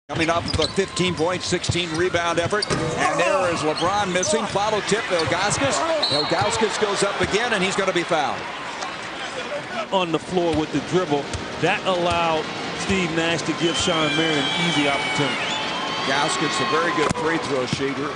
Coming off of a 15-point, 16-rebound effort. And there is LeBron missing. Follow tip, Ilgauskas. Ilgauskas goes up again, and he's going to be fouled. On the floor with the dribble. That allowed Steve Nash to give Sean Marion an easy opportunity. Ilgauskas, a very good free throw shooter.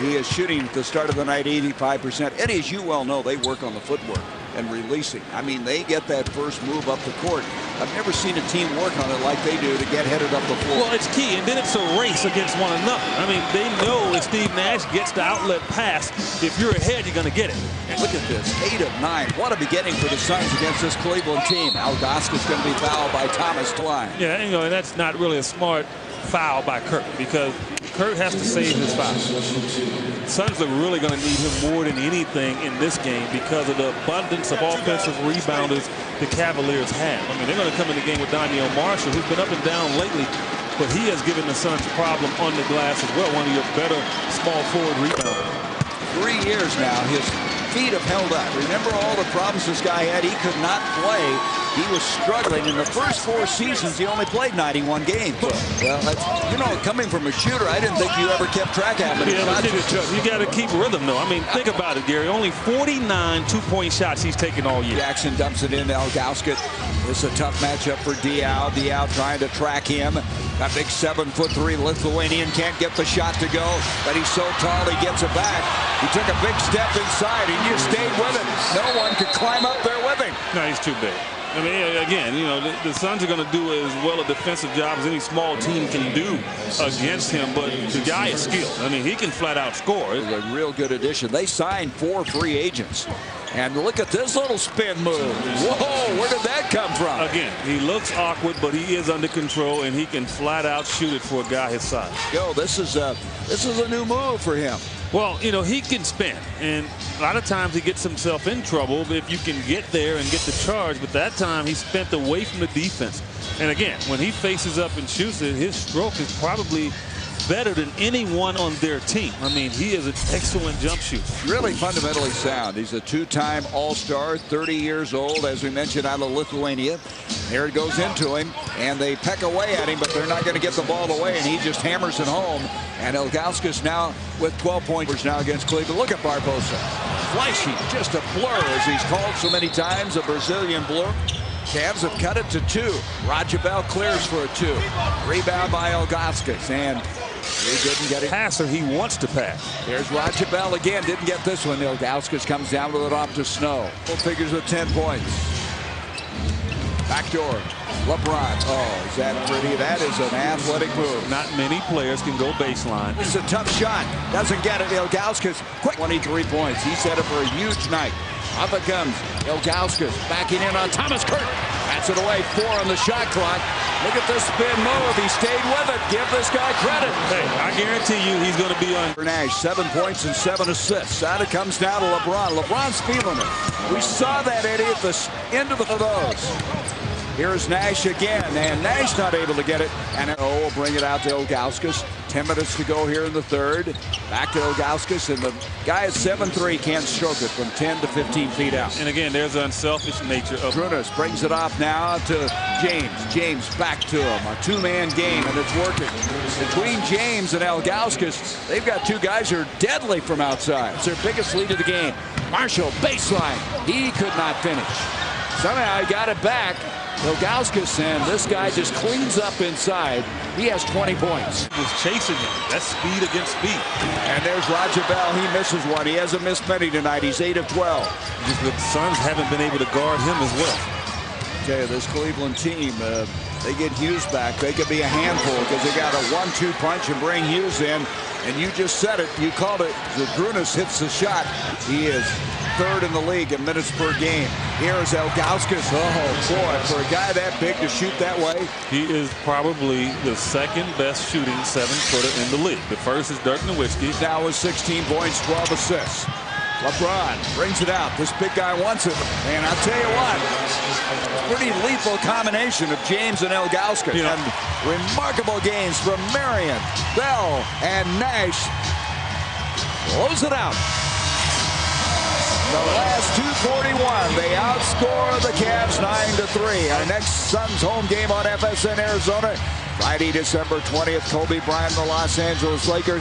He is shooting at the start of the night 85%. Eddie, as you well know, they work on the footwork and releasing. I mean, they get that first move up the court. I've never seen a team work on it like they do to get headed up the floor. Well, it's key, and then it's a race against one another. I mean, they know if Steve Nash gets the outlet pass, if you're ahead, you're going to get it. And look at this, 8 of 9. What a beginning for the Suns against this Cleveland team. Ilgauskas going to be fouled by Thomas Twine. Yeah, and that's not really a smart foul by Kirk, because Kirk has to save his foul. Suns are really going to need him more than anything in this game because of the abundance of offensive rebounders the Cavaliers have. I mean, they're going to come in the game with Daniel Marshall, who's been up and down lately, but he has given the Suns a problem on the glass as well. One of your better small forward rebounders. 3 years now, his feet have held up. Remember all the problems this guy had? He could not play. He was struggling. In the first 4 seasons, he only played 91 games. Well, that's, coming from a shooter, I didn't think you ever kept track of it. You got to keep rhythm, though. I mean, think about it, Gary. Only 49 two-point shots he's taken all year. Jackson dumps it into Ilgauskas. This is a tough matchup for Diaw. Diaw trying to track him. That big 7'3" Lithuanian can't get the shot to go, but he's so tall he gets it back. He took a big step inside, and you stayed with him. No one could climb up there with him. No, he's too big. I mean, again, the Suns are going to do as well a defensive job as any small team can do against him, but the guy is skilled. I mean, he can flat out score. It's a real good addition. They signed 4 free agents. And look at this little spin move. Whoa, where did that come from? Again, he looks awkward, but he is under control, and he can flat out shoot it for a guy his size. Yo, this is a new move for him. Well, he can spin, and a lot of times he gets himself in trouble if you can get there and get the charge, but that time he spent away from the defense. And again, when he faces up and shoots it, his stroke is probably better than anyone on their team. I mean, he is an excellent jump shooter. Really fundamentally sound. He's a 2-time All-Star, 30 years old, as we mentioned, out of Lithuania. There it goes into him, and they peck away at him, but they're not going to get the ball away, and he just hammers it home. And Ilgauskas now with 12 pointers now against Cleveland. Look at Barbosa. Flashy, just a blur, as he's called so many times, a Brazilian blur. Cavs have cut it to 2. Rajabel clears for a 2. Rebound by Ilgauskas, and he didn't get it. Passer, he wants to pass. Here's Rajabel again. Didn't get this one. Ilgauskas comes down with it off to Snow. Full figures with 10 points. Backdoor. LeBron. Oh, is that pretty? That is an athletic move. Not many players can go baseline. This is a tough shot. Doesn't get it. Ilgauskas, quick. 23 points. He set it for a huge night. Up it comes Ilgauskas, backing in on Thomas Kirk. Bats it away. 4 on the shot clock. Look at this spin move. He stayed with it. Give this guy credit. Hey, I guarantee you he's going to be on. Nash, 7 points and 7 assists. Now it comes down to LeBron. LeBron's feeling it. We saw that, Eddie, at the end of those. Here's Nash again, and Nash not able to get it. And will bring it out to Ilgauskas. 10 minutes to go here in the third. Back to Ilgauskas, and the guy at 7'3" can't stroke it from 10 to 15 feet out. And again, there's the unselfish nature of Zydrunas brings it off now to James. James back to him. A 2-man game, and it's working. Between James and Ilgauskas, they've got 2 guys who are deadly from outside. It's their biggest lead of the game. Marshall, baseline. He could not finish. Somehow he got it back. Ilgauskas, and this guy just cleans up inside. He has 20 points. He was chasing him. That's speed against speed. And there's Rajabel. He misses one. He hasn't missed many tonight. He's 8 of 12. Just the Suns haven't been able to guard him as well. I tell you, this Cleveland team, they get Hughes back. They could be a handful because they got a 1-2 punch and bring Hughes in. And you just said it. You called it. Zydrunas hits the shot. He is 3rd in the league in minutes per game. Here is Ilgauskas. Oh, boy, for a guy that big to shoot that way. He is probably the 2nd best shooting 7-footer in the league. The first is Dirk Nowitzki. Now with 16 points, 12 assists. LeBron brings it out. This big guy wants it. And I'll tell you what, pretty lethal combination of James and Ilgauskas. And remarkable games from Marion, Bell, and Nash. Close it out. The last 2:41, they outscore the Cavs 9-3. Our next Suns home game on FSN Arizona Friday, December 20th, Kobe Bryant and the Los Angeles Lakers